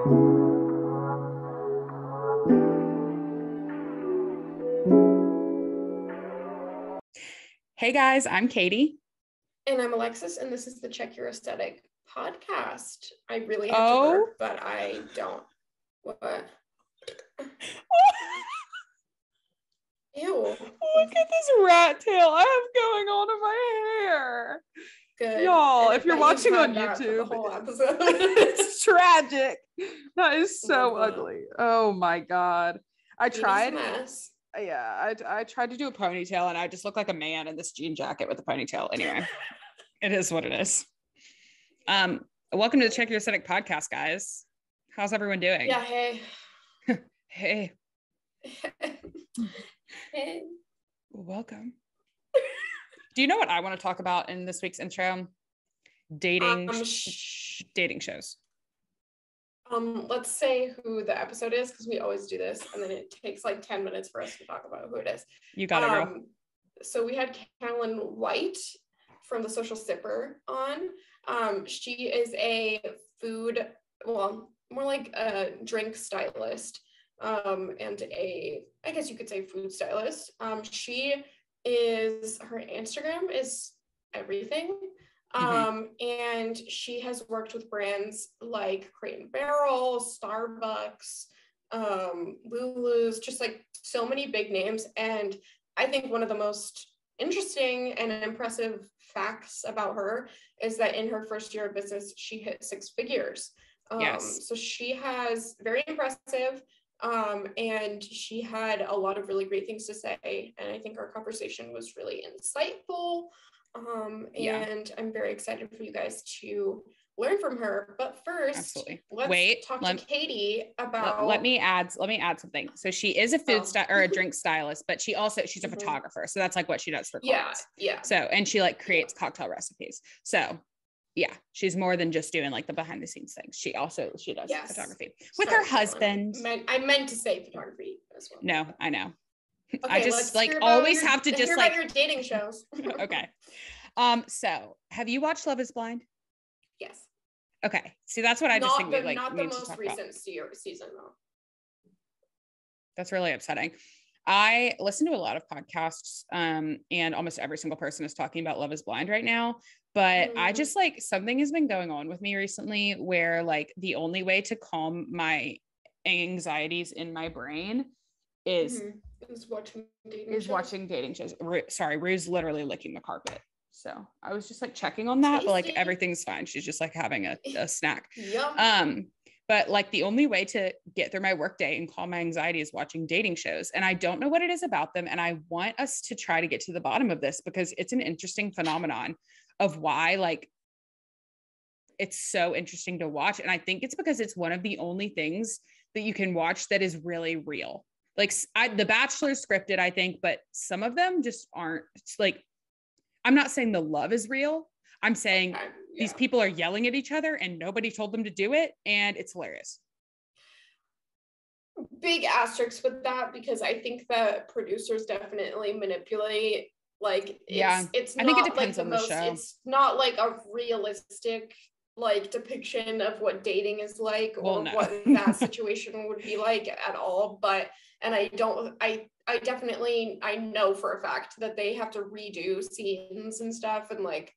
Hey guys, I'm Katie. And I'm Alexis, and this is the Check Your Aesthetic podcast. I really have to burp, but I don't. What? Ew. Look at this rat tail I have going on in my hair. Good. Y'all, if you're watching on YouTube, the whole episode. it's tragic. That is so ugly. Oh my God. I tried. Yeah, I tried to do a ponytail and I just look like a man in this jean jacket with a ponytail. Anyway, it is what it is. Welcome to the Check Your Aesthetic podcast, guys. How's everyone doing? Yeah, hey. Hey. Hey. Welcome. Do you know what I want to talk about in this week's intro? Dating shows. Let's say who the episode is, because we always do this, and then it takes like 10 minutes for us to talk about who it is. You got it, girl. So we had Carolyn White from The Social Sipper on. She is a food, well, more like a drink stylist, and I guess you could say food stylist. Her Instagram is everything. And she has worked with brands like Crate & Barrel, Starbucks, Lulu's, just like so many big names. And I think one of the most interesting and impressive facts about her is that in her first year of business, she hit 6 figures. Yes. So she has very impressive, and she had a lot of really great things to say. And I think our conversation was really insightful. And I'm very excited for you guys to learn from her. But first, let's talk to Katie about. Let me add something. So she is a food or a drink stylist, but she's a photographer. So that's like what she does for clients. Yeah. So, and she like creates cocktail recipes. So yeah, she's more than just doing like the behind the scenes things. She does photography with her husband. I meant to say photography as well. No, I know. Okay, I just like always have to just like your dating shows. Okay. So have you watched Love is Blind? Yes. Okay. See, that's what I just think not the most recent season though. That's really upsetting. I listen to a lot of podcasts, and almost every single person is talking about Love is Blind right now. But I just like something has been going on with me recently where like the only way to calm my anxieties in my brain is watching dating shows. Sorry, Rue's literally licking the carpet. So I was just like checking on that, but like everything's fine. She's just like having a snack. Yep. But like the only way to get through my workday and calm my anxiety is watching dating shows. And I don't know what it is about them. And I want us to try to get to the bottom of this because it's an interesting phenomenon of why like it's so interesting to watch. And I think it's because it's one of the only things that you can watch that is really real. Like The Bachelor's scripted, I think, but some of them just aren't. It's like, I'm not saying the love is real. I'm saying these people are yelling at each other and nobody told them to do it. And it's hilarious. Big asterisks with that, because I think that producers definitely manipulate. Like, it's I not, think it depends like on the show. It's not like a realistic like depiction of what dating is like, or what that situation would be like at all. But, and I definitely know for a fact that they have to redo scenes and stuff, and like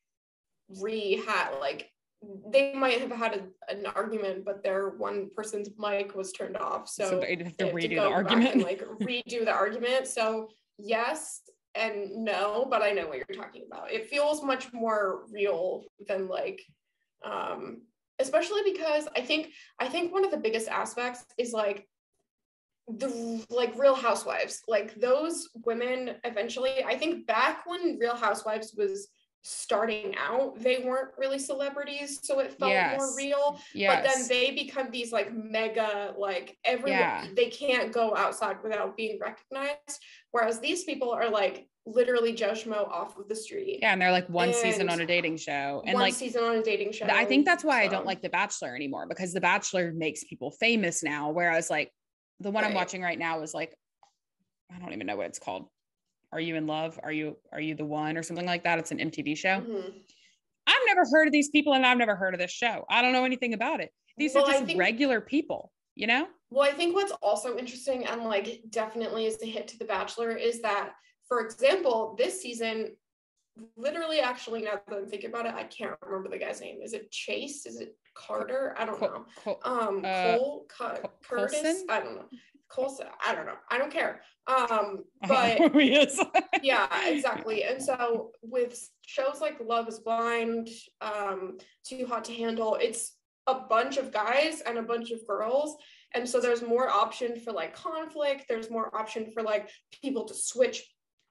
they might have had an argument, but their one person's mic was turned off, so they'd have to redo the argument and like redo the argument. So yes and no, but I know what you're talking about. It feels much more real than like especially because I think one of the biggest aspects is like the like Real Housewives, like those women eventually, I think back when Real Housewives was starting out, they weren't really celebrities, so it felt more real. But then they become these like mega, like everyone, they can't go outside without being recognized, whereas these people are like literally Joe Schmo off of the street. And they're like one season on a dating show, and like season on a dating show. I think that's why I don't like The Bachelor anymore, because The Bachelor makes people famous now, whereas like the one I'm watching right now is like, I don't even know what it's called. Are You in Love? Are you the one, or something like that? It's an MTV show. I've never heard of these people and I've never heard of this show. I don't know anything about it. These are just regular people, you know? Well, I think what's also interesting and like definitely is the hit to The Bachelor is that, for example, this season, literally, actually, now that I'm thinking about it, I can't remember the guy's name. Is it Chase? Is it Carter? I don't know. Curtis? Colson? I don't know. Colson? I don't know. I don't care. But yeah, exactly. And so with shows like Love is Blind, Too Hot to Handle, it's a bunch of guys and a bunch of girls. And so there's more option for like conflict. There's more option for like people to switch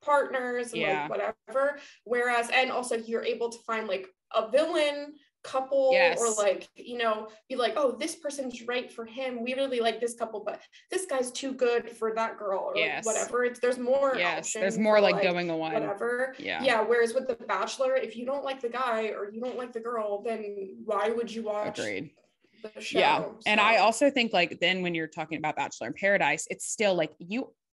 partners and like whatever. Whereas, and also you're able to find like a villain couple or like, you know, be like, oh, this person's right for him. We really like this couple, but this guy's too good for that girl or like whatever. There's more option. There's more like going on. Whatever. Yeah. Whereas with The Bachelor, if you don't like the guy or you don't like the girl, then why would you watch? Agreed. The show? Yeah. And I also think like then when you're talking about Bachelor in Paradise, it's still like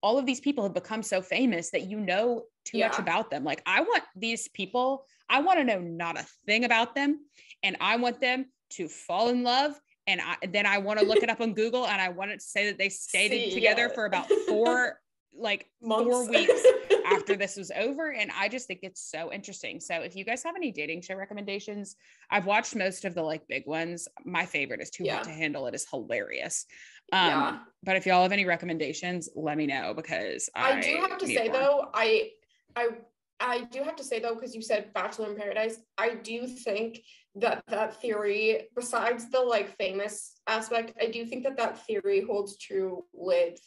all of these people have become so famous that you know too much about them. Like I want these people, I want to know not a thing about them. And I want them to fall in love. And then I want to look it up on Google and I want it to say that they stayed together for about 4 weeks after this was over. And I just think it's so interesting. So if you guys have any dating show recommendations, I've watched most of the like big ones. My favorite is Too Hot to Handle. It is hilarious. But if y'all have any recommendations, let me know because I do have to say though, I do have to say though, because you said Bachelor in Paradise, I do think that theory, besides the like famous aspect, I do think that theory holds true with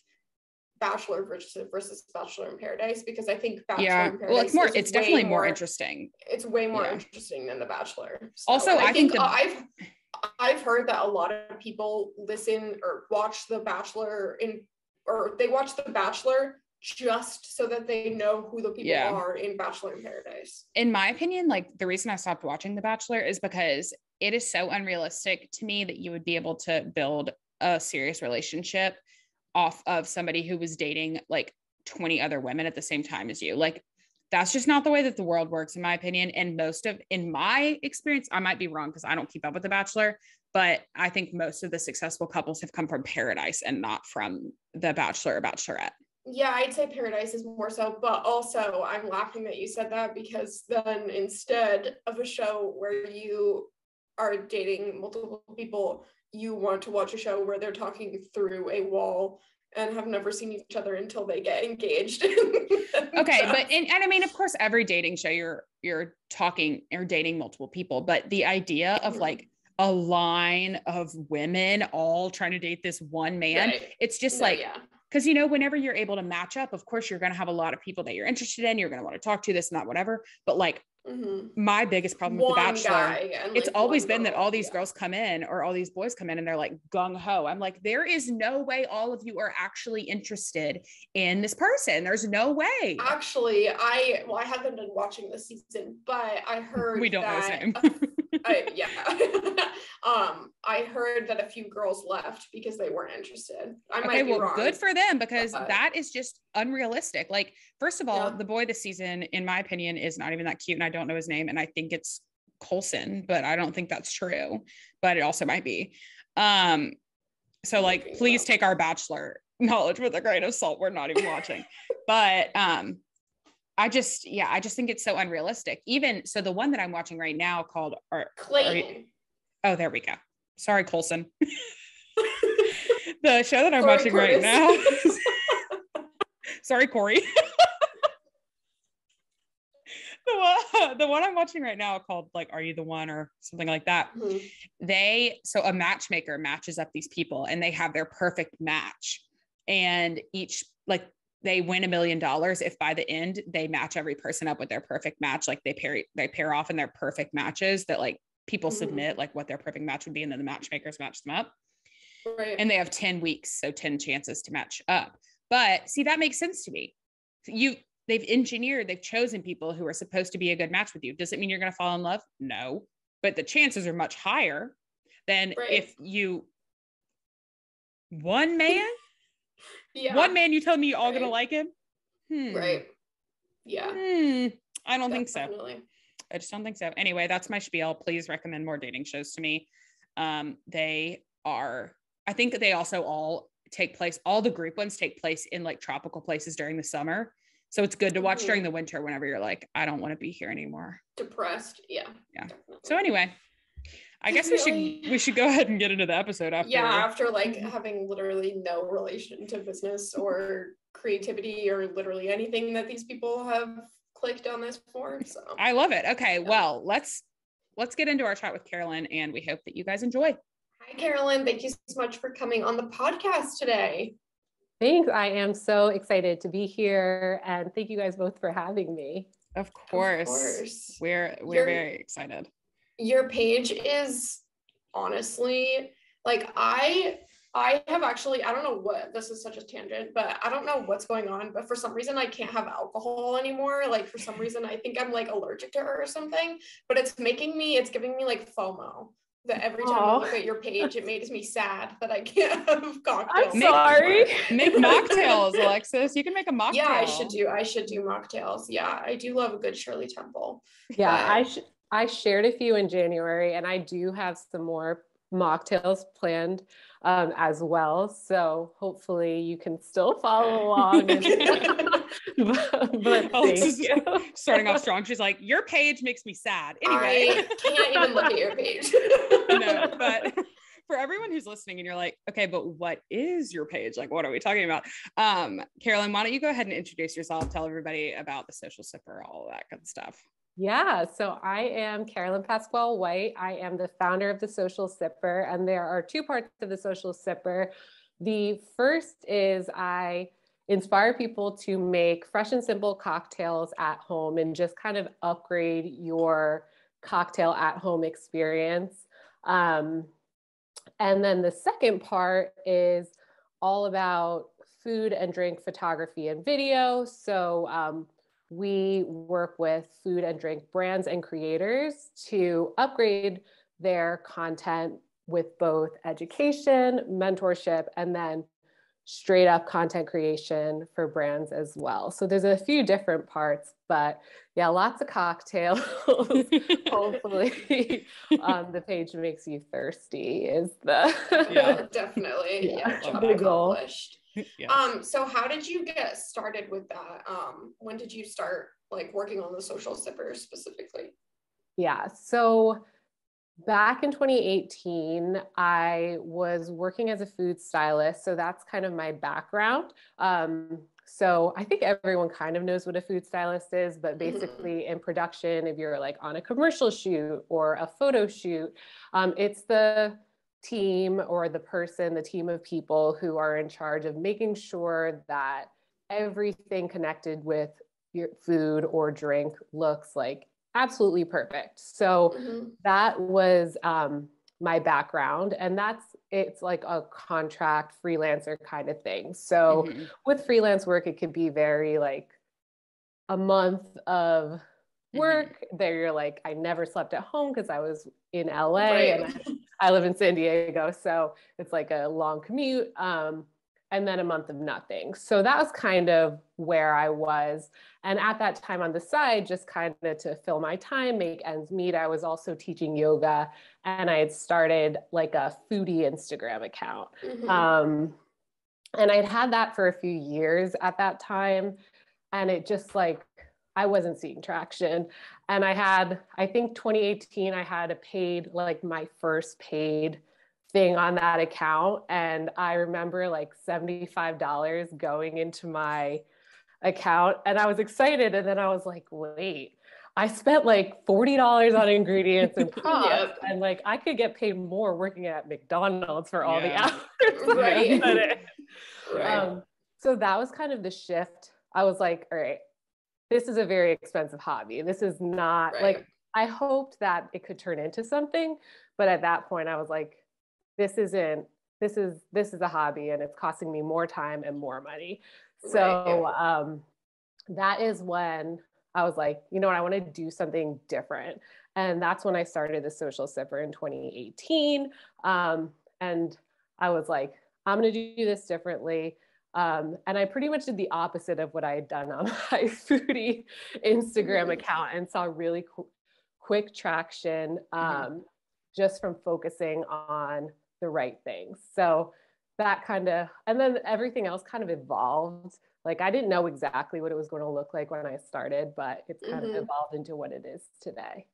Bachelor versus Bachelor in Paradise, because I think Bachelor in Paradise it's definitely more interesting. It's way more interesting than The Bachelor. So, also, I think I've heard that a lot of people listen or watch The Bachelor they watch The Bachelor just so that they know who the people are in Bachelor in Paradise. In my opinion, like the reason I stopped watching The Bachelor is because it is so unrealistic to me that you would be able to build a serious relationship off of somebody who was dating like 20 other women at the same time as you. Like that's just not the way that the world works, in my opinion. And in my experience, I might be wrong because I don't keep up with The Bachelor, but I think most of the successful couples have come from Paradise and not from The Bachelor or Bachelorette. Yeah, I'd say Paradise is more so, but also I'm laughing that you said that because then instead of a show where you are dating multiple people, you want to watch a show where they're talking through a wall and have never seen each other until they get engaged. Okay, but and I mean, of course, every dating show you're talking or dating multiple people, but the idea of like a line of women all trying to date this one man, it's just because, you know, whenever you're able to match up, of course, you're going to have a lot of people that you're interested in. You're going to want to talk to this and that, whatever. But like my biggest problem with The Bachelor, it's always been that all these girls come in or all these boys come in and they're like gung ho. I'm like, there is no way all of you are actually interested in this person. There's no way. Actually, I haven't been watching this season, but I heard we don't know his name. I heard that a few girls left because they weren't interested. I might be wrong. Good for them, because that is just unrealistic. Like, first of all, the boy this season, in my opinion, is not even that cute, and I don't know his name, and I think it's Colson, but I don't think that's true. But it also might be. So like, please take our Bachelor knowledge with a grain of salt. We're not even watching, but I just think it's so unrealistic. Even so, the one that I'm watching right now called Clayton. Oh, there we go. Sorry, Colson. The show that I'm watching Curtis. Right now. Sorry, Corey. The one I'm watching right now called like Are You the One or something like that. So a matchmaker matches up these people and they have their perfect match. And each like they win $1 million if by the end they match every person up with their perfect match. Like they pair off in their perfect matches that like people submit like what their perfect match would be, and then the matchmakers match them up. Right. And they have 10 weeks, so 10 chances to match up. But see, that makes sense to me. They've chosen people who are supposed to be a good match with you. Does it mean you're going to fall in love? No, but the chances are much higher than if you one man you told me you're all going to like him. Right. Yeah. I don't think so. I just don't think so. Anyway, that's my spiel. Please recommend more dating shows to me. I think they also all the group ones take place in like tropical places during the summer. So it's good to watch during the winter whenever you're like, I don't want to be here anymore. Depressed. Yeah. Definitely. So anyway, I guess we should go ahead and get into the episode after. Yeah, after like having literally no relation to business or creativity or literally anything that these people have clicked on this for. So I love it. Okay, well, let's get into our chat with Carolyn, and we hope that you guys enjoy. Hi, Carolyn. Thank you so much for coming on the podcast today. Thanks. I am so excited to be here, and thank you guys both for having me. Of course. We're very excited. Your page is honestly like I have actually, I don't know what, this is such a tangent, but I don't know what's going on, but for some reason I can't have alcohol anymore. Like for some reason I think I'm like allergic to her or something, but it's giving me like FOMO. That every time I look at your page, it makes me sad that I can't have cocktails. I'm sorry. Make mocktails, Alexis. You can make a mocktail. Yeah, I should do mocktails. Yeah, I do love a good Shirley Temple. Yeah, I shared a few in January, and I do have some more mocktails planned as well. So hopefully you can still follow along. But thank you. Starting off strong. She's like, your page makes me sad. Anyway, I can't even look at your page. No, but for everyone who's listening and you're like, okay, but what is your page? Like, what are we talking about? Carolyn, why don't you go ahead and introduce yourself, tell everybody about the Social Sipper, all of that good stuff. Yeah, so I am Carolyn Pascual White. I am the founder of the Social Sipper, and there are two parts of the Social Sipper. The first is I inspire people to make fresh and simple cocktails at home and just kind of upgrade your cocktail at home experience. And then the second part is all about food and drink photography and video. So we work with food and drink brands and creators to upgrade their content with both education, mentorship, and then straight up content creation for brands as well. So there's a few different parts, but yeah, lots of cocktails. Hopefully the page makes you thirsty is the definitely the goal. Yes. So how did you get started with that? When did you start like working on the Social Sipper specifically? Yeah, so back in 2018, I was working as a food stylist. So that's kind of my background. So I think everyone kind of knows what a food stylist is, but basically in production, if you're like on a commercial shoot or a photo shoot, it's the team or the team of people who are in charge of making sure that everything connected with your food or drink looks like absolutely perfect. So that was my background, and it's like a contract freelancer kind of thing. So with freelance work, it could be very like a month of work there. You're like, I never slept at home because I was in LA and I live in San Diego. So it's like a long commute. And then a month of nothing. So that was kind of where I was. And at that time on the side, just kind of to fill my time, make ends meet, I was also teaching yoga, and I had started like a foodie Instagram account. And I'd had that for a few years at that time. And it just like, I wasn't seeing traction. And I think 2018, I had my first paid thing on that account. And I remember like $75 going into my account, and I was excited. And then I was like, wait, I spent like $40 on ingredients and props, and like I could get paid more working at McDonald's for all the hours. So that was kind of the shift. I was like, all right, this is a very expensive hobby. This is not like, I hoped that it could turn into something, but at that point I was like, this is a hobby, and it's costing me more time and more money. So that is when I was like, you know what, I want to do something different. And that's when I started the Social Sipper in 2018. And I was like, I'm going to do this differently. And I pretty much did the opposite of what I had done on my foodie Instagram account, and saw really quick traction, just from focusing on the right things. So that kind of, and then everything else kind of evolved. Like I didn't know exactly what it was going to look like when I started, but it's kind of evolved into what it is today.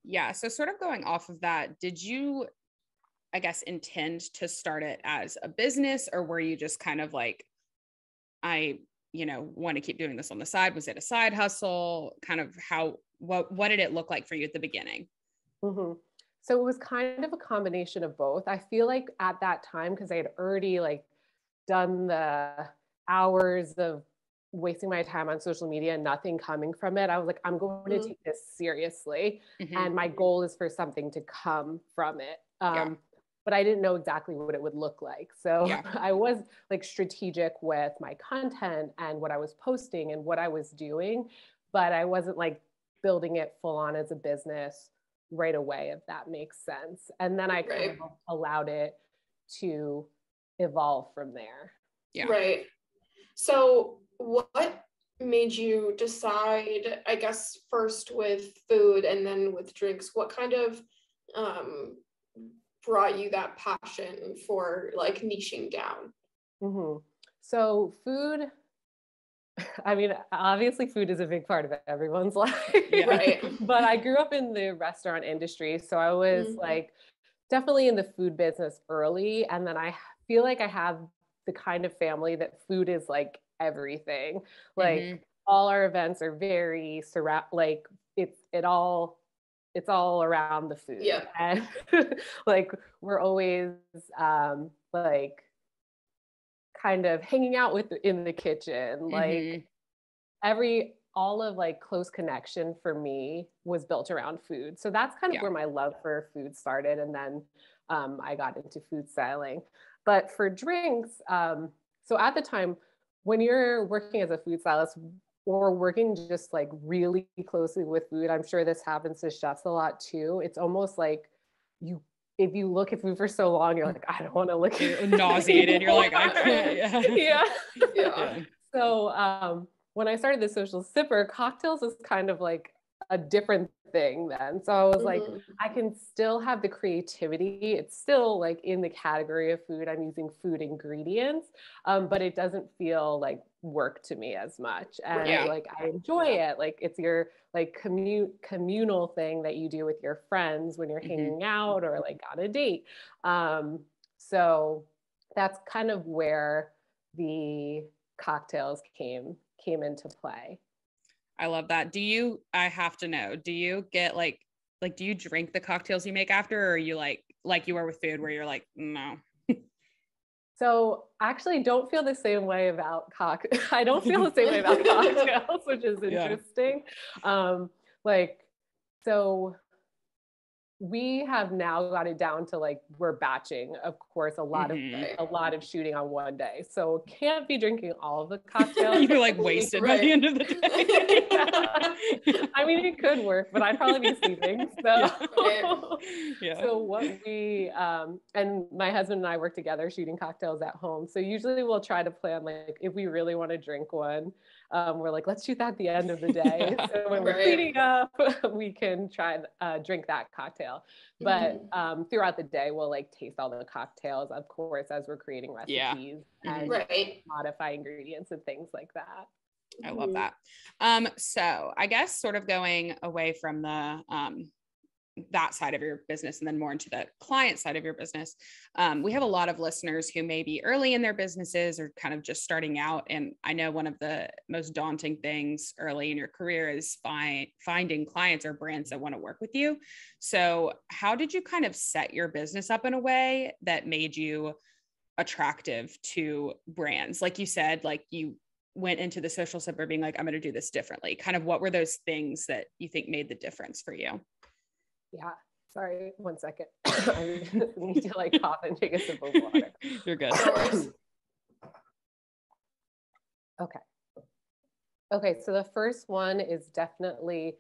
Yeah. So sort of going off of that, did you, I guess, intend to start it as a business, or were you just kind of like, I, want to keep doing this on the side? Was it a side hustle? Kind of what did it look like for you at the beginning? So it was kind of a combination of both. I feel like at that time, because I had already like done the hours of wasting my time on social media and nothing coming from it, I was like, I'm going to take this seriously. And my goal is for something to come from it. But I didn't know exactly what it would look like. So I was like strategic with my content and what I was posting and what I was doing, but I wasn't like building it full on as a business right away, if that makes sense. And then I kind of allowed it to evolve from there. Yeah. Right. So what made you decide, I guess, first with food and then with drinks? What kind of brought you that passion for like niching down? So food, I mean, obviously food is a big part of everyone's life, right? But I grew up in the restaurant industry. So I was like definitely in the food business early. And then I feel like I have the kind of family that food is like everything. Like all our events are very like it's all around the food. Yeah. And like we're always like kind of hanging out in the kitchen. Like all of like close connection for me was built around food. So that's kind of where my love for food started. And then I got into food styling. But for drinks, so at the time, when you're working as a food stylist or working just like really closely with food, I'm sure this happens to chefs a lot too. It's almost like if you look at food for so long, you're like, I don't want to look at it. Nauseated. You're like, I can't. Yeah. So when I started the Social Sipper, cocktails is kind of like a different thing then. So I was like, I can still have the creativity. It's still like in the category of food. I'm using food ingredients, but it doesn't feel like work to me as much. And like, I enjoy it. Like it's your like communal thing that you do with your friends when you're hanging out or like on a date. So that's kind of where the cocktails came into play. I love that. I have to know, do you get like, do you drink the cocktails you make after, or are you like you are with food where you're like, no? So actually don't feel the same way about I don't feel the same way about cocktails, which is interesting. So we have now got it down to like, we're batching, of course, a lot of shooting on one day. So can't be drinking all of the cocktails. You're like wasted by the end of the day. I mean, it could work, but I'd probably be sleeping. So, So what we, and my husband and I work together shooting cocktails at home. So usually we'll try to plan, like, if we really want to drink one, we're like, let's shoot that at the end of the day. So when we're cleaning up, we can try and drink that cocktail. But throughout the day, we'll like taste all the cocktails, of course, as we're creating recipes and modify ingredients and things like that. I love that. So I guess sort of going away from the that side of your business and then more into the client side of your business. We have a lot of listeners who may be early in their businesses or kind of just starting out. And I know one of the most daunting things early in your career is finding clients or brands that want to work with you. So how did you kind of set your business up in a way that made you attractive to brands? Like you said, like you went into the Social Sipper being like, I'm going to do this differently. Kind of what were those things that you think made the difference for you? Yeah. Sorry, 1 second. I need to like cough and take a sip of water. You're good. Okay. So the first one is definitely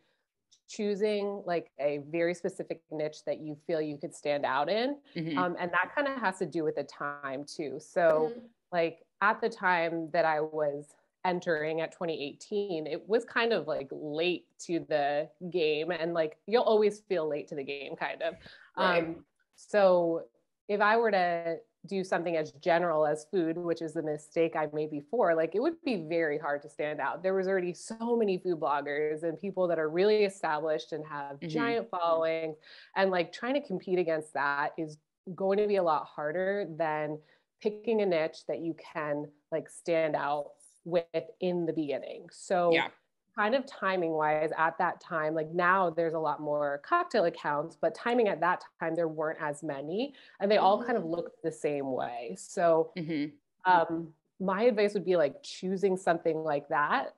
choosing like a very specific niche that you feel you could stand out in. And that kind of has to do with the time too. So like at the time that I was entering at 2018, it was kind of like late to the game, and like you'll always feel late to the game kind of. Right. So if I were to do something as general as food, which is the mistake I made before, like it would be very hard to stand out. There was already so many food bloggers and people that are really established and have giant followings, and like trying to compete against that is going to be a lot harder than picking a niche that you can like stand out with in the beginning. So kind of timing wise at that time, like now there's a lot more cocktail accounts, but timing at that time, there weren't as many, and they all kind of looked the same way. So my advice would be like choosing something like that,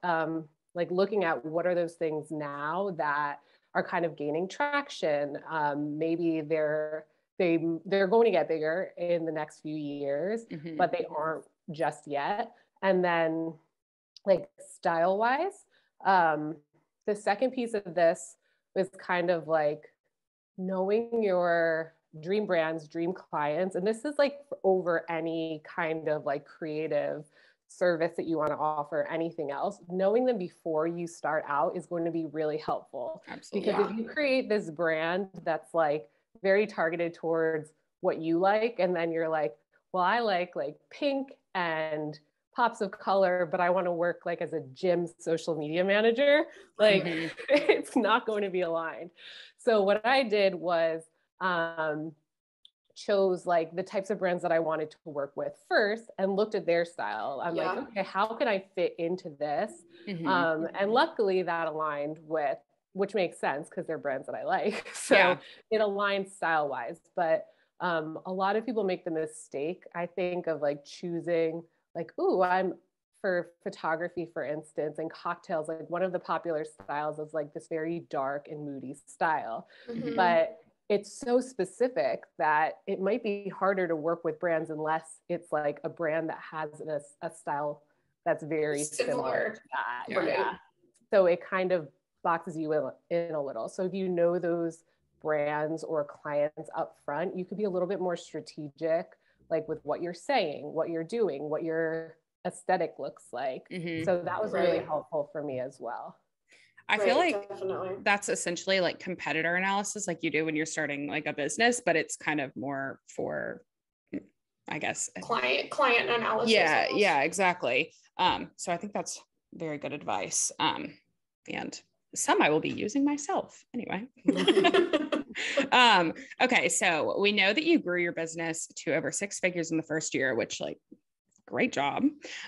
like looking at what are those things now that are kind of gaining traction. Maybe they're going to get bigger in the next few years, but they aren't just yet. And then like style wise, the second piece of this was kind of like knowing your dream brands, dream clients. And this is like over any kind of like creative service that you want to offer, anything else, knowing them before you start out is going to be really helpful. Absolutely. Because if you create this brand that's like very targeted towards what you like, and then you're like, well, I like pink and pops of color, but I want to work like as a gym social media manager, like it's not going to be aligned. So what I did was chose like the types of brands that I wanted to work with first and looked at their style. I'm like, okay, how can I fit into this? And luckily that aligned with, which makes sense because they're brands that I like. So it aligned style wise, but a lot of people make the mistake, I think, of like choosing like, ooh, I'm for photography, for instance, and cocktails, like one of the popular styles is like this very dark and moody style. But it's so specific that it might be harder to work with brands unless it's like a brand that has a style that's very similar to that. Right. So it kind of boxes you in a little. So if you know those brands or clients up front, you could be a little bit more strategic, like with what you're saying, what you're doing, what your aesthetic looks like. So that was really helpful for me as well. I feel like that's essentially like competitor analysis, like you do when you're starting like a business, but it's kind of more for, I guess, client analysis. Yeah, exactly. So I think that's very good advice. And some I will be using myself anyway. Okay. So we know that you grew your business to over 6 figures in the first year, which like, great job.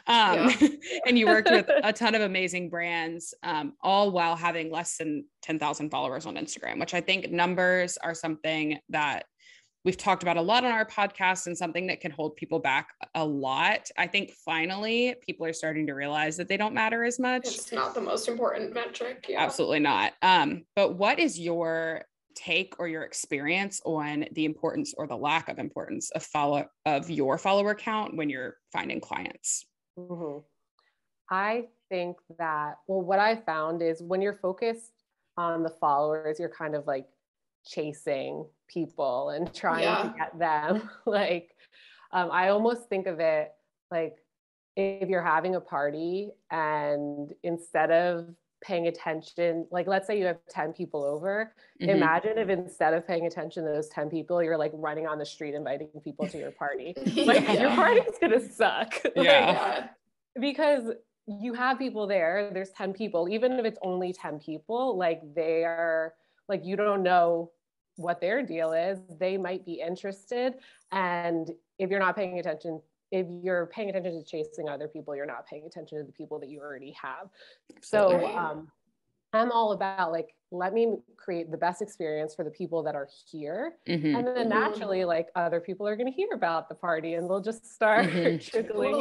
And you worked with a ton of amazing brands, all while having less than 10,000 followers on Instagram, which I think numbers are something that we've talked about a lot on our podcast and something that can hold people back a lot. I think finally people are starting to realize that they don't matter as much. It's not the most important metric. Absolutely not. But what is your take or your experience on the importance or the lack of importance of your follower count when you're finding clients? I think that, well, what I found is when you're focused on the followers, you're kind of like chasing people and trying to get them. Like, I almost think of it like if you're having a party and instead of paying attention, like let's say you have 10 people over, imagine if instead of paying attention to those 10 people, you're like running on the street inviting people to your party. Like your party's gonna suck. Because you have people there's 10 people, even if it's only 10 people, like they are like, you don't know what their deal is. They might be interested. And if you're not paying attention, if you're paying attention to chasing other people, you're not paying attention to the people that you already have. So I'm all about like, let me create the best experience for the people that are here. And then naturally, like other people are going to hear about the party and they'll just start trickling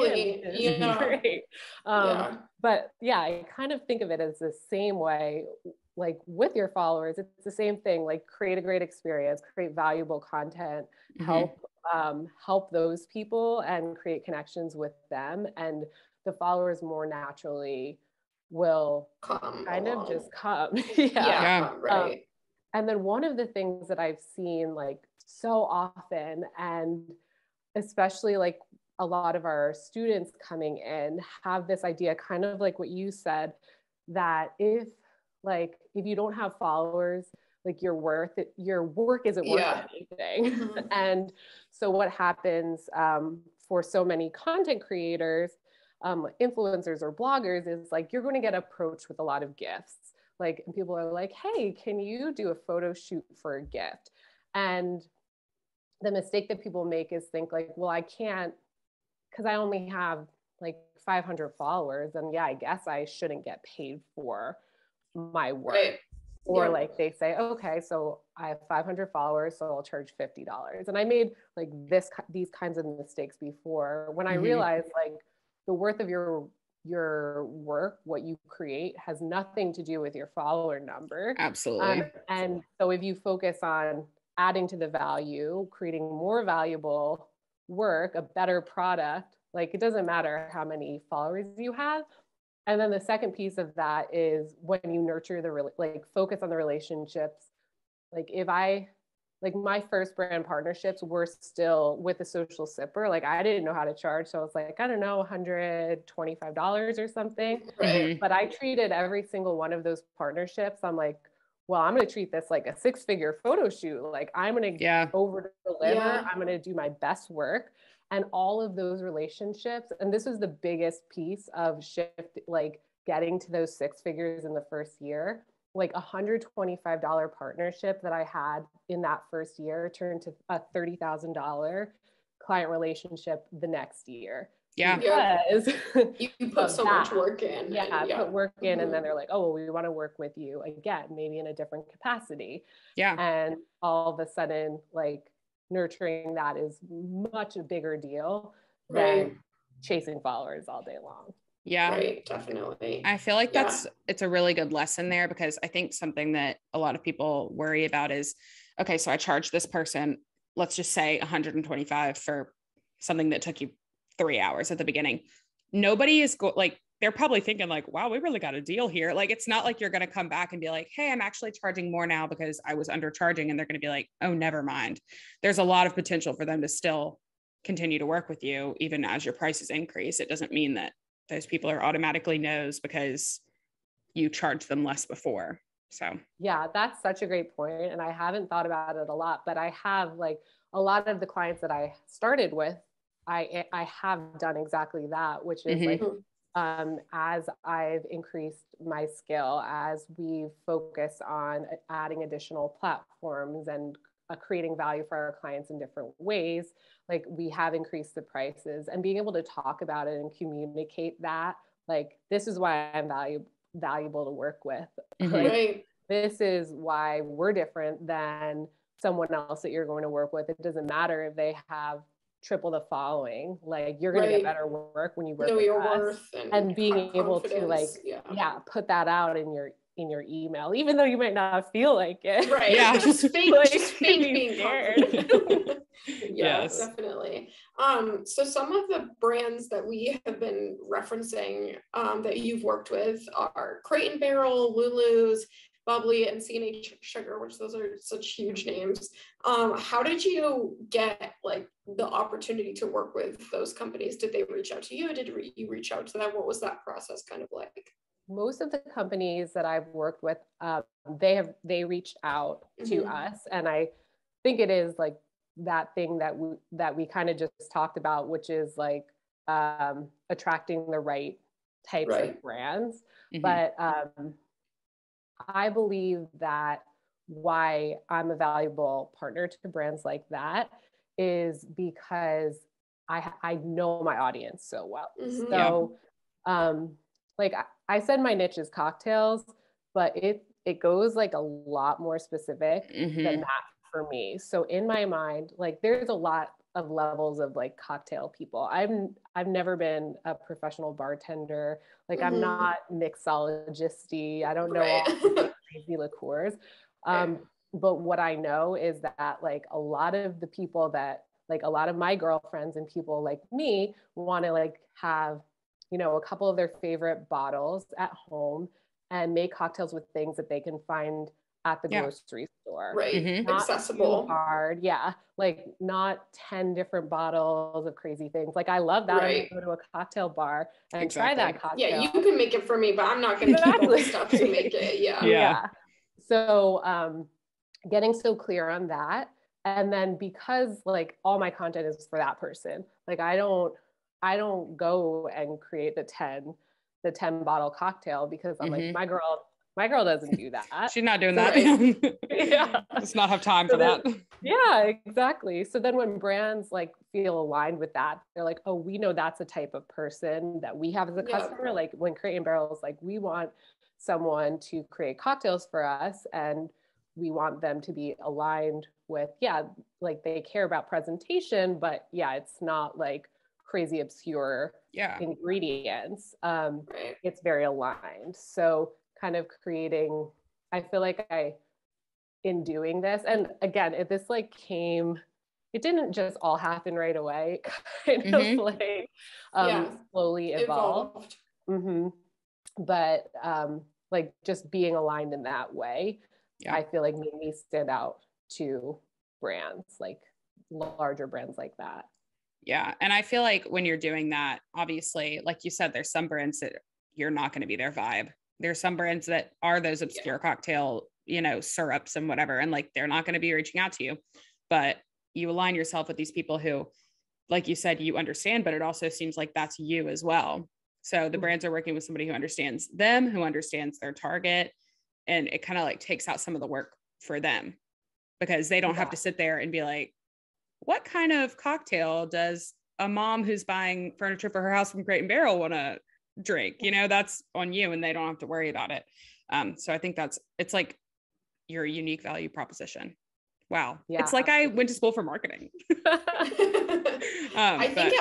in. Great. But yeah, I kind of think of it as the same way, like with your followers, it's the same thing, like create a great experience, create valuable content, help those people and create connections with them. And the followers more naturally will kind of just come. And then one of the things that I've seen like so often, and especially like a lot of our students coming in have this idea, kind of like what you said, that if you don't have followers, like your work isn't worth anything. Mm-hmm. And so what happens for so many content creators, influencers or bloggers, is like, you're going to get approached with a lot of gifts. Like, and people are like, hey, can you do a photo shoot for a gift? And the mistake that people make is think like, well, I can't, because I only have like 500 followers, and yeah, I guess I shouldn't get paid for my work. Right. Or like they say, okay, so I have 500 followers, so I'll charge $50. And I made like these kinds of mistakes before, when I realized like the worth of your work, what you create, has nothing to do with your follower number. Absolutely. And so if you focus on adding to the value, creating more valuable work, a better product, like it doesn't matter how many followers you have. And then the second piece of that is when you nurture focus on the relationships. Like my first brand partnerships were still with a social sipper. Like I didn't know how to charge. So I was like, I don't know, $125 or something. Right. But I treated every single one of those partnerships. I'm like, well, I'm going to treat this like a 6-figure photo shoot. Like I'm going to over deliver. Yeah. I'm going to do my best work. And all of those relationships, and this was the biggest piece of shift, like getting to those 6 figures in the first year, like $125 partnership that I had in that first year turned to a $30,000 client relationship the next year. Yeah. Because you put so much work in. Yeah, put work in, and then they're like, oh, well, we want to work with you again, maybe in a different capacity. Yeah. And all of a sudden, like, nurturing that is much a bigger deal than chasing followers all day long. Yeah. Right. Definitely. I feel like it's a really good lesson there, because I think something that a lot of people worry about is, okay, so I charge this person, let's just say 125 for something that took you 3 hours at the beginning. Nobody is they're probably thinking like, wow, we really got a deal here. Like, it's not like you're going to come back and be like, hey, I'm actually charging more now because I was undercharging. And they're going to be like, oh, never mind. There's a lot of potential for them to still continue to work with you, even as your prices increase. It doesn't mean that those people are automatically no's because you charged them less before. So yeah, that's such a great point. And I haven't thought about it a lot, but I have, like, a lot of the clients that I started with, I have done exactly that, which is like, as I've increased my skill, as we focus on adding additional platforms and creating value for our clients in different ways, like, we have increased the prices, and being able to talk about it and communicate that, like, this is why I'm valuable to work with. Like, this is why we're different than someone else that you're going to work with. It doesn't matter if they have triple the following, like, you're going to get better work when you work with your us. Worth and being able to, like, put that out in your email, even though you might not feel like it. Right. Yeah. Just fake, being scared. Yes, definitely. So some of the brands that we have been referencing that you've worked with are Crate and Barrel, Lulu's, Bubbly, and C&H Sugar, which those are such huge names. How did you get, like, the opportunity to work with those companies? Did they reach out to you? Did you reach out to them? What was that process kind of like? Most of the companies that I've worked with, they reached out to us, and I think it is like that thing that we kind of just talked about, which is like attracting the right types of brands. But I believe that why I'm a valuable partner to brands like that is because I know my audience so well. So, like, I said my niche is cocktails, but it goes like a lot more specific than that for me. So in my mind, like, there's a lot of levels of, like, cocktail people. I've never been a professional bartender. Like, I'm not mixologist-y. I don't know all the crazy liqueurs. But what I know is that, like, a lot of the people that, like, a lot of my girlfriends and people like me want to, like, have, you know, a couple of their favorite bottles at home and make cocktails with things that they can find at the grocery store. Right. Not Accessible. too hard. Yeah. Like not 10 different bottles of crazy things. Like I love that. Right. I'm gonna go to a cocktail bar and try that cocktail. Yeah, you can make it for me, but I'm not gonna keep all the stuff to make it. Yeah. So getting so clear on that. And then because like all my content is for that person, like I don't go and create the 10 bottle cocktail because I'm like, my girl doesn't do that. She's not doing that. Yeah. Does not have time for that. Yeah, exactly. So then when brands like feel aligned with that, they're like, oh, we know that's a type of person that we have as a customer. Like when Crate and Barrel is like, we want someone to create cocktails for us and we want them to be aligned with, like they care about presentation, but it's not like crazy obscure ingredients. It's very aligned. So kind of creating, I feel like in doing this, and again, if this like it didn't just all happen right away, kind of like slowly evolved. But like just being aligned in that way, I feel like made me stand out to brands, like larger brands like that. Yeah. And I feel like when you're doing that, obviously, like you said, there's some brands that you're not going to be their vibe. There's some brands that are those obscure cocktail, syrups and whatever. And like, they're not going to be reaching out to you, but you align yourself with these people who, like you said, you understand, but it also seems like that's you as well. So the brands are working with somebody who understands them, who understands their target. And it kind of like takes out some of the work for them because they don't have to sit there and be like, what kind of cocktail does a mom who's buying furniture for her house from Crate and Barrel want to drink? That's on you and they don't have to worry about it. So I think it's like your unique value proposition. Wow. Yeah, it's like I went to school for marketing. I think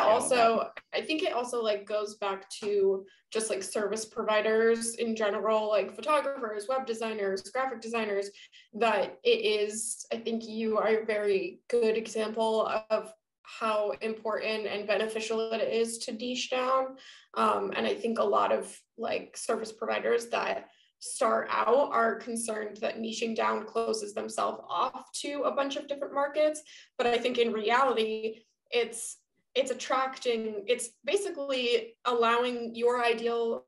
it also like goes back to just like service providers in general, like photographers, web designers, graphic designers, that I think you are a very good example of how important and beneficial it is to niche down. And I think a lot of like service providers that start out are concerned that niching down closes themselves off to a bunch of different markets. But I think in reality, it's basically allowing your ideal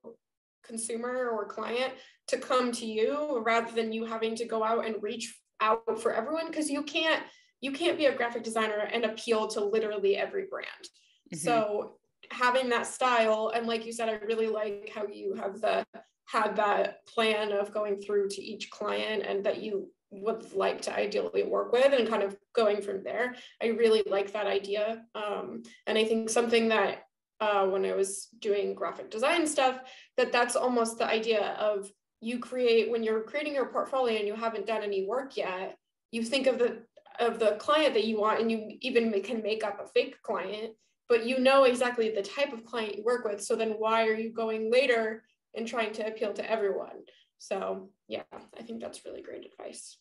consumer or client to come to you rather than you having to go out and reach out for everyone, because you can't be a graphic designer and appeal to literally every brand. So having that style, and like you said, I really like how you had that plan of going through to each client and that you would like to ideally work with and kind of going from there. I really like that idea. And I think something that when I was doing graphic design stuff, that's almost the idea of when you're creating your portfolio and you haven't done any work yet, you think of the client that you want, and you even can make up a fake client, but you know exactly the type of client you work with. So then why are you going later and trying to appeal to everyone? So yeah, I think that's really great advice.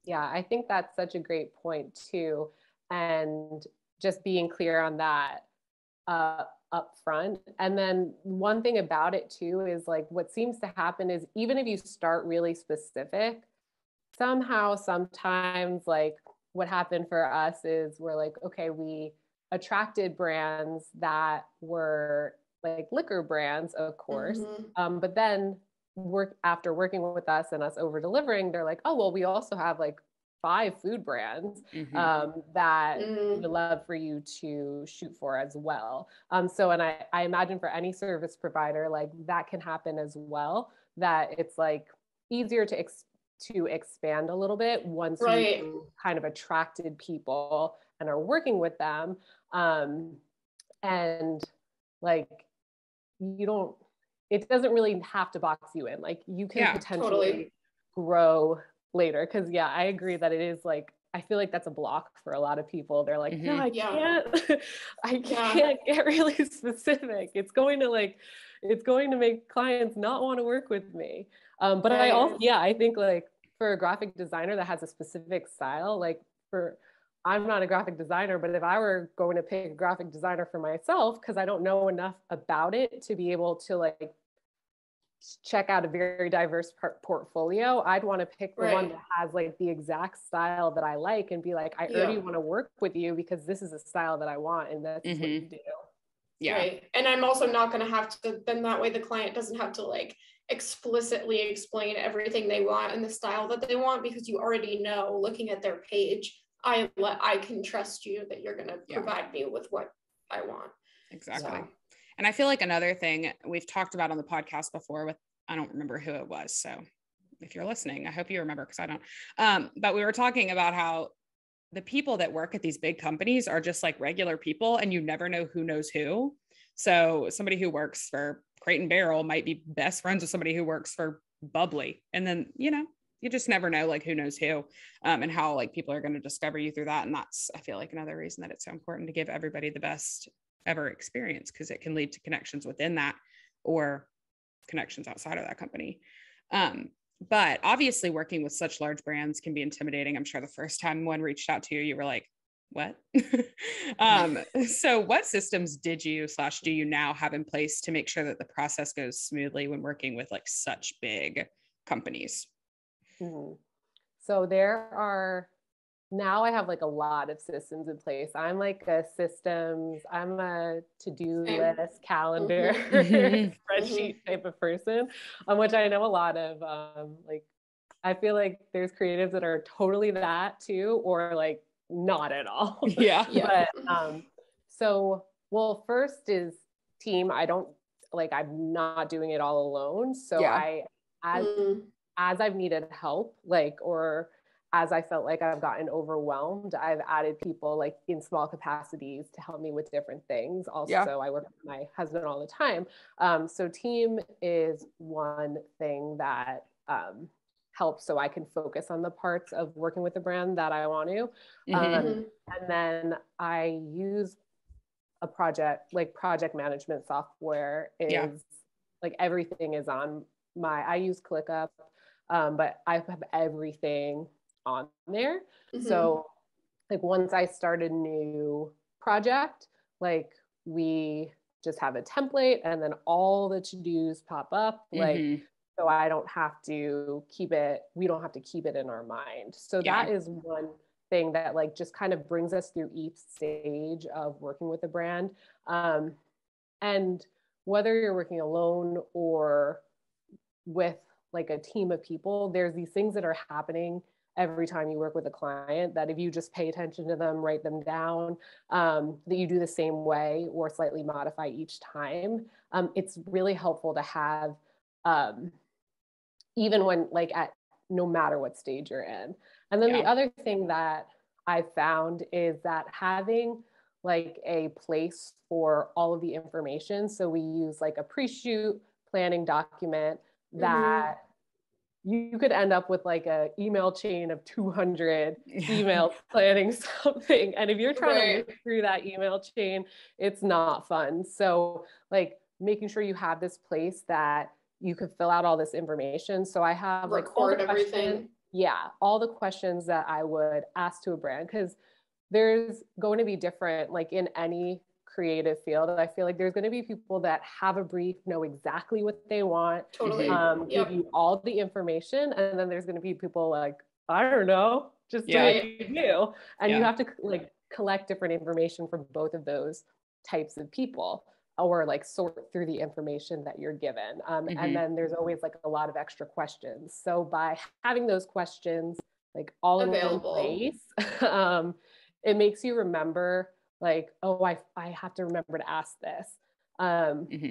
Yeah, I think that's such a great point too. And just being clear on that up front. And then one thing about it too is like what seems to happen is even if you start really specific, sometimes like what happened for us is we're like, okay, we attracted brands that were like liquor brands, of course. But then after working with us and us over delivering, they're like, oh, well, we also have like 5 food brands that we'd love for you to shoot for as well. So, and I imagine for any service provider, like that can happen as well, that it's like easier to expand a little bit once you kind of attracted people and are working with them. And like, it doesn't really have to box you in. Like you can potentially grow later. Cause I agree that it is like, I feel like that's a block for a lot of people. They're like, no, I can't get really specific. It's going to make clients not want to work with me. But I also, I think like for a graphic designer that has a specific style, I'm not a graphic designer, but if I were going to pick a graphic designer for myself, because I don't know enough about it to be able to like check out a very diverse portfolio, I'd want to pick the one that has like the exact style that I like and be like, I already want to work with you because this is a style that I want and that's what you do. Yeah. Right. And I'm also not going to have to, then that way the client doesn't have to like explicitly explain everything they want and the style that they want, because you already know, looking at their page, I can trust you that you're going to provide me with what I want. Exactly. So. And I feel like another thing we've talked about on the podcast before with, I don't remember who it was. So if you're listening, I hope you remember, because I don't. But we were talking about how the people that work at these big companies are just like regular people and you never know who knows who. So somebody who works for Crate and Barrel might be best friends with somebody who works for Bubbly. And then, you know, you just never know like who knows who, and how like people are going to discover you through that. And that's, I feel like, another reason that it's so important to give everybody the best ever experience, because it can lead to connections within that or connections outside of that company. But obviously working with such large brands can be intimidating. I'm sure the first time one reached out to you, you were like, what? So what systems did you / do you now have in place to make sure that the process goes smoothly when working with like such big companies? So there are, now I have like a lot of systems in place. I'm like I'm a to-do list, calendar, spreadsheet type of person, which I know a lot of, like, I feel like there's creatives that are totally that too, or like not at all. Yeah. But, so, well, first is team. I'm not doing it all alone. So as I've needed help, like, or as I felt like I've gotten overwhelmed, I've added people like in small capacities to help me with different things. Also, I work with my husband all the time. So team is one thing that helps so I can focus on the parts of working with the brand that I want to. And then I use a project management software is like everything is on I use ClickUp, but I have everything on there. So like once I start a new project, like we just have a template and then all the to-dos pop up, like, so I don't have to we don't have to keep it in our mind. So that is one thing that like just kind of brings us through each stage of working with a brand. And whether you're working alone or with like a team of people, there's these things that are happening every time you work with a client that if you just pay attention to them, write them down, that you do the same way or slightly modify each time. It's really helpful to have, even when like no matter what stage you're in. And then the other thing that I've found is that having like a place for all of the information. So we use like a pre-shoot planning document that you could end up with like a email chain of 200 emails planning something. And if you're trying to look through that email chain, it's not fun. So like making sure you have this place that you could fill out all this information. So I have like all the questions, all the questions that I would ask to a brand, because there's going to be different, like in any creative field. I feel like there's going to be people that have a brief, know exactly what they want, give you all the information. And then there's going to be people like, I don't know, just do what you do. And you have to like collect different information from both of those types of people, or like sort through the information that you're given. And then there's always like a lot of extra questions. So by having those questions like all in one place, it makes you remember like, oh, I have to remember to ask this.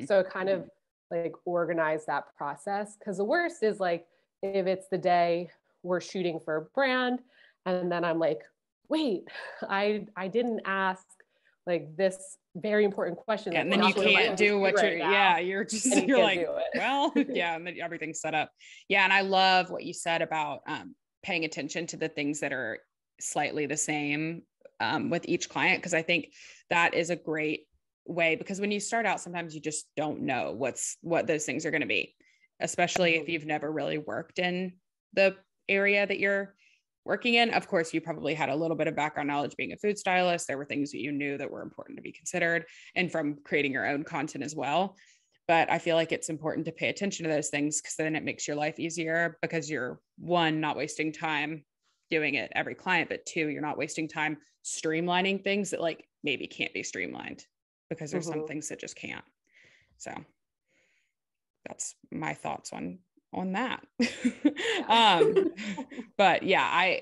So kind of like organize that process. Because the worst is like, if it's the day we're shooting for a brand and then I'm like, wait, I didn't ask like this very important question. And then you can't do what you're just, you're like, well, and then everything's set up. And I love what you said about paying attention to the things that are slightly the same with each client, because I think that is a great way, because when you start out, sometimes you just don't know what those things are going to be, especially if you've never really worked in the area that you're working in. Of course, you probably had a little bit of background knowledge being a food stylist. There were things that you knew that were important to be considered, and from creating your own content as well. But I feel like it's important to pay attention to those things, because then it makes your life easier, because you're, one, not wasting time doing it every client, but two, you're not wasting time streamlining things that like maybe can't be streamlined, because there's some things that just can't. So that's my thoughts on that. But yeah,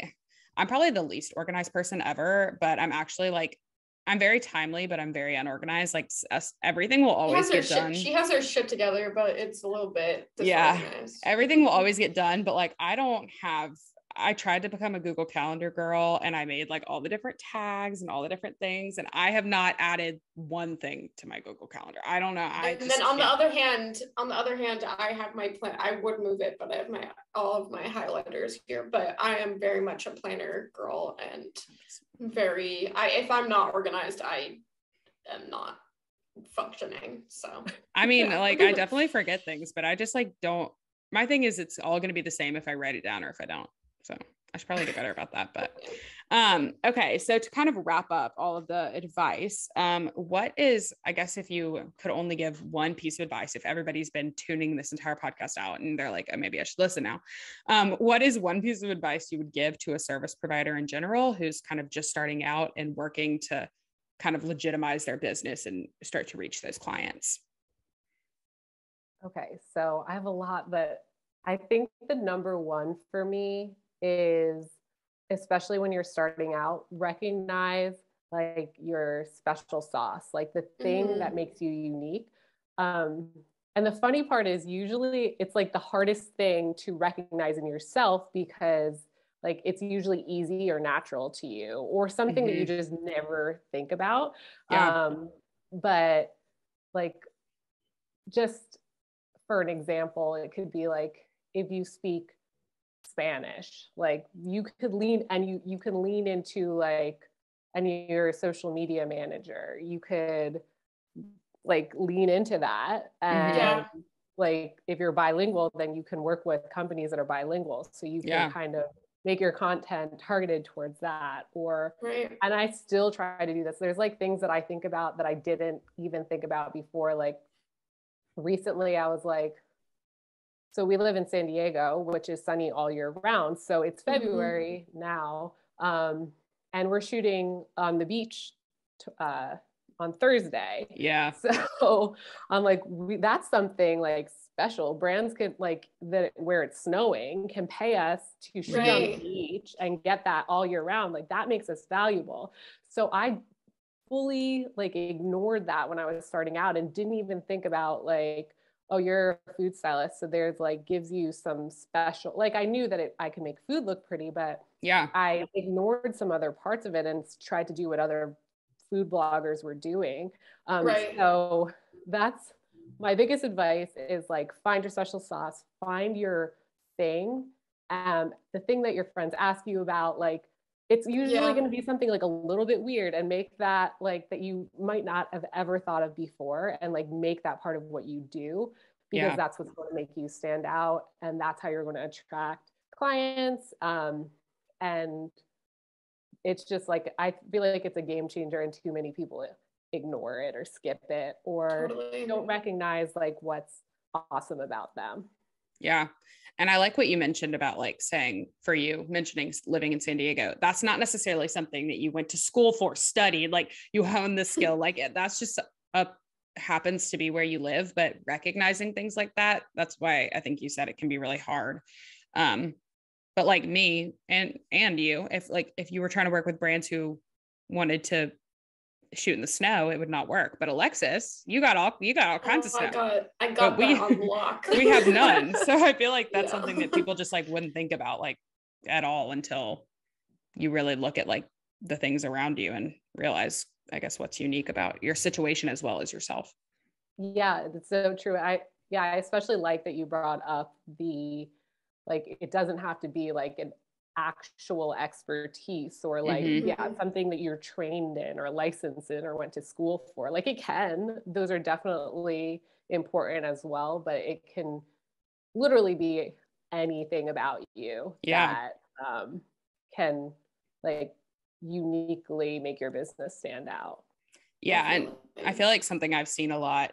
I'm probably the least organized person ever, but I'm actually like, I'm very timely, but I'm very unorganized. Like everything will always get done. She has her shit together, but it's a little bit Yeah, disorganized. everything will always get done, but like I tried to become a Google Calendar girl, and I made like all the different tags and all the different things, and I have not added one thing to my Google Calendar. I don't know. Then on the other hand, I have my plan. I would move it, but I have all of my highlighters here. But I am very much a planner girl, and if I'm not organized, I am not functioning. So I mean, like I definitely forget things, but I just like don't. My thing is, it's all going to be the same if I write it down or if I don't. So I should probably get better about that. But okay, so to kind of wrap up all of the advice, what is, I guess, if you could only give one piece of advice, if everybody's been tuning this entire podcast out and they're like, oh, maybe I should listen now, what is one piece of advice you would give to a service provider in general who's kind of just starting out and working to kind of legitimize their business and start to reach those clients? Okay, so I have a lot, but I think the number one for me is, especially when you're starting out, recognize like your special sauce, like the thing that makes you unique. And the funny part is usually it's like the hardest thing to recognize in yourself, because like it's usually easy or natural to you, or something that you just never think about. Yeah. But like, just for an example, it could be like, if you speak Spanish, like you could lean and you can lean into like, and you're a social media manager, you could like lean into that. And like, if you're bilingual, then you can work with companies that are bilingual. So you can kind of make your content targeted towards that. Or, and I still try to do this. There's like things that I think about that I didn't even think about before. Like recently I was like, so we live in San Diego, which is sunny all year round. So it's February now, and we're shooting on the beach on Thursday. Yeah. So I'm like, that's something like special. Brands could like that where it's snowing can pay us to shoot on the beach and get that all year round. Like that makes us valuable. So I fully like ignored that when I was starting out and didn't even think about like, oh, you're a food stylist, so there's like gives you some special, like I knew that I could make food look pretty, but I ignored some other parts of it and tried to do what other food bloggers were doing. So that's my biggest advice, is like find your special sauce, find your thing, the thing that your friends ask you about. Like it's usually going to be something like a little bit weird, and make that like that you might not have ever thought of before, and like make that part of what you do, because that's what's going to make you stand out, and that's how you're going to attract clients. And it's just like, I feel like it's a game changer, and too many people ignore it or skip it or don't recognize like what's awesome about them. Yeah. And I like what you mentioned about like saying, for you mentioning living in San Diego, that's not necessarily something that you went to school for, studied, like you honed the skill, like that's just happens to be where you live. But recognizing things like that, that's why I think you said it can be really hard. But like me and you, if you were trying to work with brands who wanted to shoot in the snow, it would not work. But Alexis, you got all kinds of snow. I got that on lock. We have none. So I feel like that's something that people just like wouldn't think about like at all until you really look at like the things around you and realize, I guess, what's unique about your situation as well as yourself. Yeah, it's so true. I especially like that you brought up the, like, it doesn't have to be like an actual expertise or like something that you're trained in or licensed in or went to school for. Like it can, those are definitely important as well, but it can literally be anything about you that can like uniquely make your business stand out. And I feel like something I've seen a lot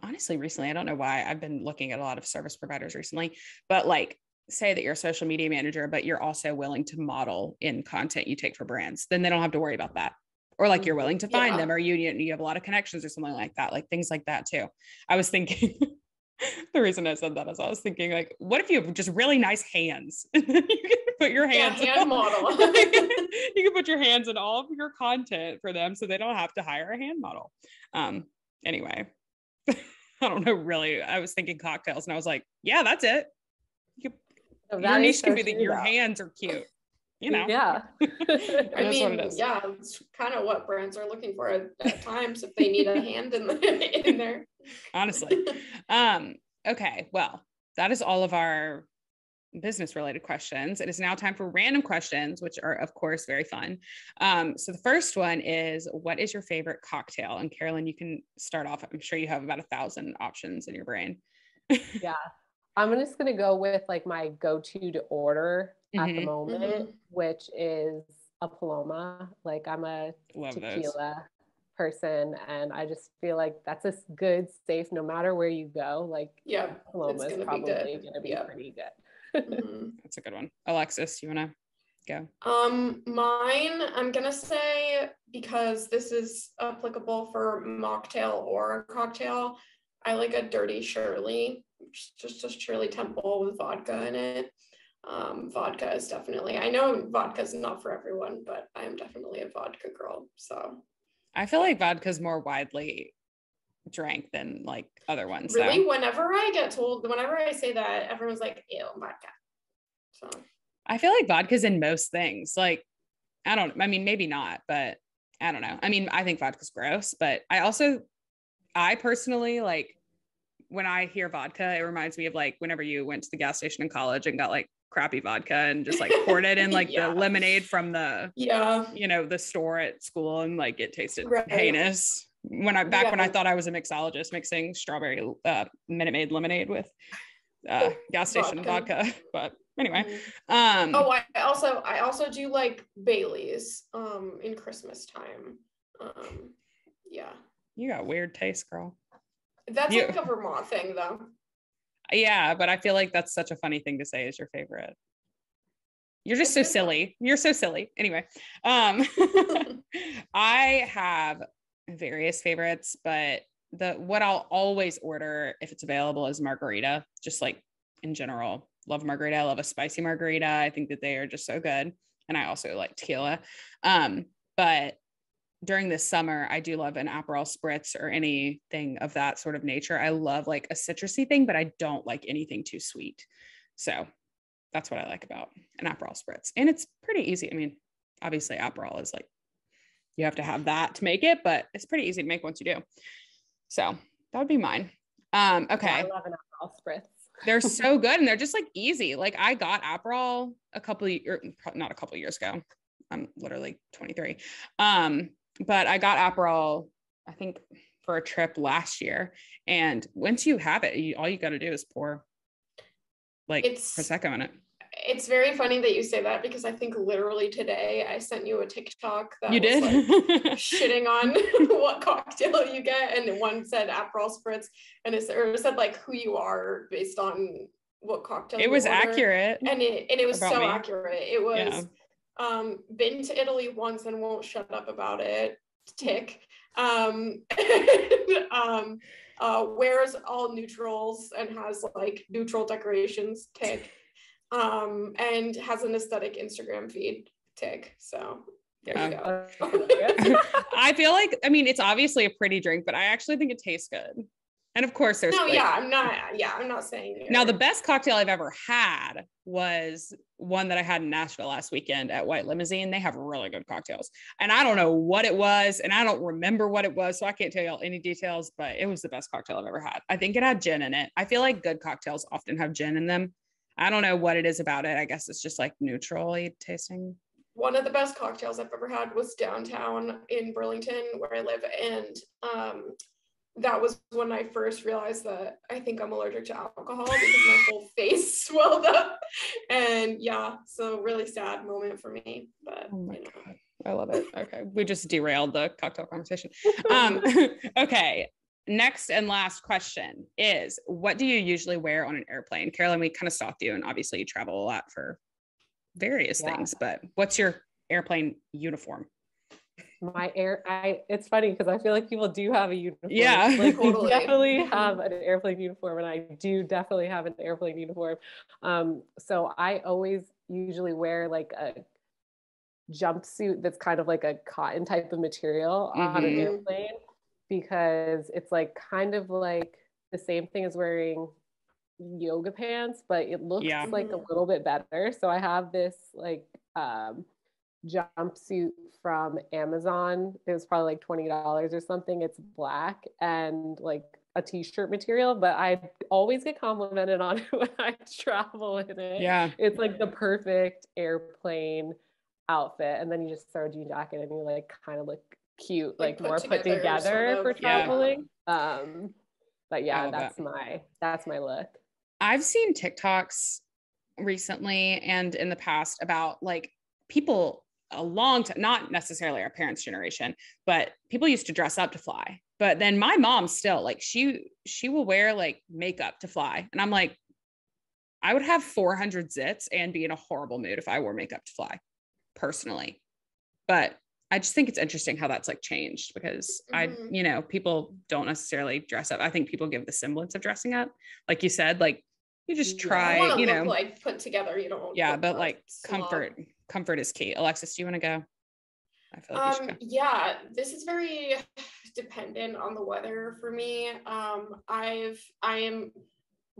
honestly, recently, I don't know why I've been looking at a lot of service providers recently, but like say that you're a social media manager, but you're also willing to model in content you take for brands, then they don't have to worry about that. Or like you're willing to find them, or you have a lot of connections or something like that, like things like that too. I was thinking the reason I said that is I was thinking like, what if you have just really nice hands? You can put your hands hand model. you can put your hands in all of your content for them so they don't have to hire a hand model. Anyway, I don't know, really. I was thinking cocktails and I was like, yeah, that's it. Your niche can be that your hands are cute. You know, yeah. I mean, yeah, it's kind of what brands are looking for at times if they need a hand in there. Honestly. Okay, well, that is all of our business related questions. It is now time for random questions, which are of course very fun. So the first one is, what is your favorite cocktail? And Carolyn, you can start off. I'm sure you have about 1,000 options in your brain. Yeah, I'm just gonna go with like my go-to to order at the moment, which is a Paloma. Like I'm a tequila person, and I just feel like that's a good, safe, no matter where you go. Like, yeah, Paloma is probably gonna be pretty good. That's a good one. Alexis, you wanna go? Mine, I'm gonna say, because this is applicable for mocktail or cocktail, I like a Dirty Shirley, just a Shirley Temple with vodka in it. Vodka is definitely, I know vodka is not for everyone, but I'm definitely a vodka girl. So I feel like vodka is more widely drank than like other ones. Really, whenever I say that, everyone's like, ew, vodka. So I feel like vodka's in most things. Like, I mean, maybe not, but I don't know. I mean, I think vodka's gross, but I personally, like, when I hear vodka, it reminds me of like whenever you went to the gas station in college and got like crappy vodka and just like poured it in like the lemonade from the, the store at school, and like it tasted heinous. When I thought I was a mixologist mixing strawberry Minute Maid lemonade with gas station vodka. But anyway, I also do like Bailey's in Christmas time. You got weird taste, girl. That's like a Vermont thing though. Yeah, but I feel like that's such a funny thing to say is your favorite. You're just so silly. You're so silly. Anyway, I have various favorites, but what I'll always order if it's available is margarita. Just like in general, love margarita. I love a spicy margarita. I think that they are just so good. And I also like tequila. But during the summer, I do love an Aperol spritz or anything of that sort of nature. I love like a citrusy thing, but I don't like anything too sweet. So that's what I like about an Aperol spritz. And it's pretty easy. I mean, obviously Aperol is like, you have to have that to make it, but it's pretty easy to make once you do. So that would be mine. Okay. I love an Aperol spritz. They're so good. And they're just like easy. Like I got Aperol not a couple years ago. I'm literally 23. But I got Aperol, I think, for a trip last year. And once you have it, all you got to do is pour like Prosecco in it. It's very funny that you say that, because I think literally today I sent you a TikTok that you did like shitting on what cocktail you get, and one said Aperol spritz, and it said like who you are based on what cocktail. It was accurate, and it was so accurate. It was. Been to Italy once and won't shut up about it. Tick. Wears all neutrals and has like neutral decorations. Tick. And has an aesthetic Instagram feed. Tick. So there you go. I feel like, I mean, it's obviously a pretty drink, but I actually think it tastes good. And of course there's I'm not saying it. Now the best cocktail I've ever had was one that I had in Nashville last weekend at White Limousine. They have really good cocktails, and I don't know what it was, and I don't remember what it was, so I can't tell y'all any details, but it was the best cocktail I've ever had. I think it had gin in it. I feel like good cocktails often have gin in them. I don't know what it is about it. I guess it's just like neutrally tasting. One of the best cocktails I've ever had was downtown in Burlington, where I live, and that was when I first realized that I think I'm allergic to alcohol, because my whole face swelled up. And so really sad moment for me. But oh my God. I love it. Okay. We just derailed the cocktail conversation. Okay. next and last question is, what do you usually wear on an airplane? Carolyn, we kind of stalked you, and obviously you travel a lot for various things, but what's your airplane uniform? It's funny because I feel like people do have a uniform. Yeah. Like totally. We definitely have an airplane uniform, and I do definitely have an airplane uniform. So I always usually wear like a jumpsuit that's kind of like a cotton type of material on an airplane, because it's like kind of like the same thing as wearing yoga pants, but it looks like a little bit better. So I have this like jumpsuit from Amazon. It was probably like $20 or something. It's black and like a t-shirt material, but I always get complimented on it when I travel in it. Yeah. It's like the perfect airplane outfit. And then you just throw a jean jacket and you like kind of look cute, like more put together sort of, for traveling. But yeah, that's my look. I've seen TikToks recently and in the past about like people a long time, not necessarily our parents' generation, but people used to dress up to fly. But then my mom still like, she will wear like makeup to fly. And I'm like, I would have 400 zits and be in a horrible mood if I wore makeup to fly personally. But I just think it's interesting how that's like changed, because people don't necessarily dress up. I think people give the semblance of dressing up. Like you said, like you just try, you know, look like put together, you don't. Yeah. But like comfort is key. Alexis, do you want to go? I feel like you should go. Yeah, this is very dependent on the weather for me. I am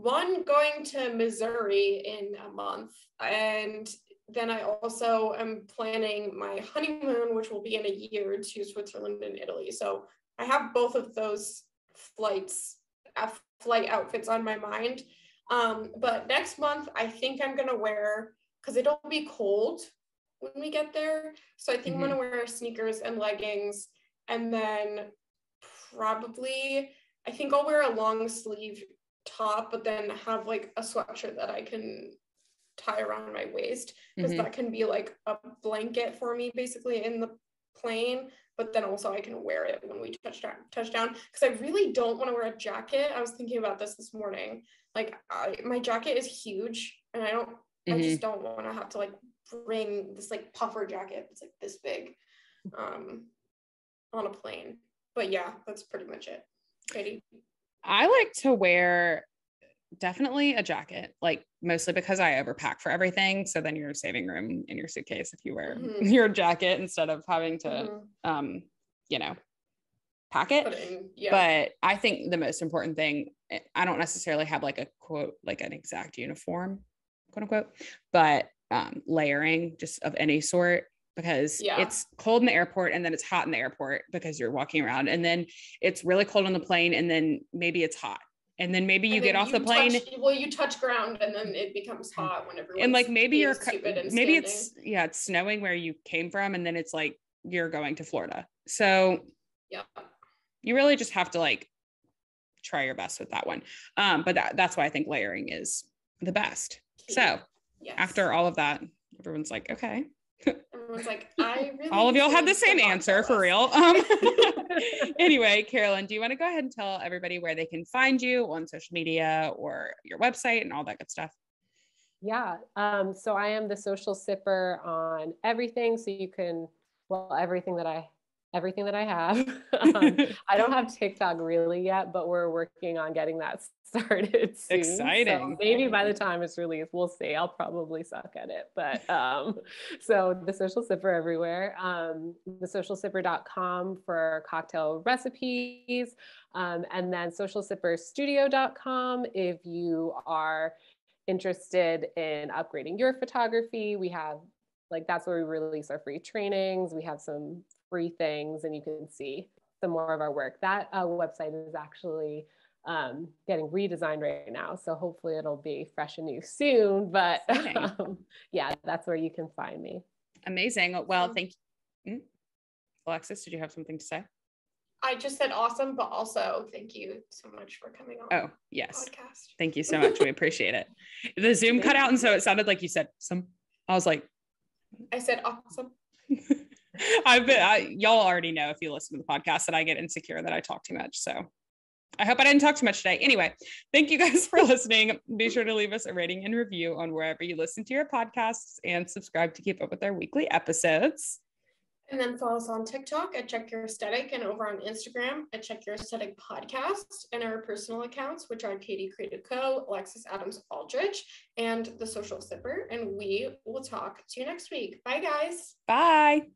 going to Missouri in a month, and then I also am planning my honeymoon, which will be in a year, to Switzerland and Italy. So I have both of those flight outfits on my mind. But next month, I think I'm going to wear, because it'll be cold when we get there. So I think I'm going to wear sneakers and leggings. And then probably, I think I'll wear a long sleeve top, but then have like a sweatshirt that I can tie around my waist, because that can be like a blanket for me basically in the plane, but then also I can wear it when we touch down, because I really don't want to wear a jacket. I was thinking about this morning. Like my jacket is huge, and I just don't want to have to like bring this like puffer jacket that's like this big on a plane. But yeah, that's pretty much it. Katie? I like to wear definitely a jacket, like mostly because I overpack for everything. So then you're saving room in your suitcase if you wear your jacket instead of having to, pack it. But I think the most important thing, I don't necessarily have like a quote, like an exact uniform, quote unquote, but layering just of any sort, because it's cold in the airport and then it's hot in the airport because you're walking around, and then it's really cold on the plane and then maybe it's hot. And then maybe you get off the plane. You touch ground and then it becomes hot whenever. And like maybe it's snowing where you came from, and then it's like you're going to Florida. So you really just have to like try your best with that one. But that's why I think layering is the best. So after all of that, everyone's like, okay. Everyone's like, I really. All of y'all had the same answer for real. Anyway, Carolyn, do you want to go ahead and tell everybody where they can find you on social media or your website and all that good stuff? Yeah. So I am the social sipper on everything. So you can, everything that I have. I don't have TikTok really yet, but we're working on getting that started soon. Exciting. So maybe by the time it's released, we'll see. I'll probably suck at it, but so the social sipper everywhere. thesocialsipper.com for cocktail recipes, and then socialsipperstudio.com if you are interested in upgrading your photography. We have that's where we release our free trainings. We have some free things, and you can see some more of our work. That website is actually getting redesigned right now, so hopefully it'll be fresh and new soon. But that's where you can find me. Amazing. Well, thank you. Alexis, did you have something to say? I just said awesome, but also thank you so much for coming on. Oh, yes. Podcast. Thank you so much. We appreciate it. The Zoom cut out, and so it sounded like you said some. I was like, I said awesome. Y'all already know if you listen to the podcast that I get insecure that I talk too much. So I hope I didn't talk too much today. Anyway, thank you guys for listening. Be sure to leave us a rating and review on wherever you listen to your podcasts and subscribe to keep up with our weekly episodes. And then follow us on TikTok at Check Your Aesthetic and over on Instagram at Check Your Aesthetic Podcast, and our personal accounts, which are Katie Creative Co., Alexis Adams Aldrich, and The Social Sipper. And we will talk to you next week. Bye, guys. Bye.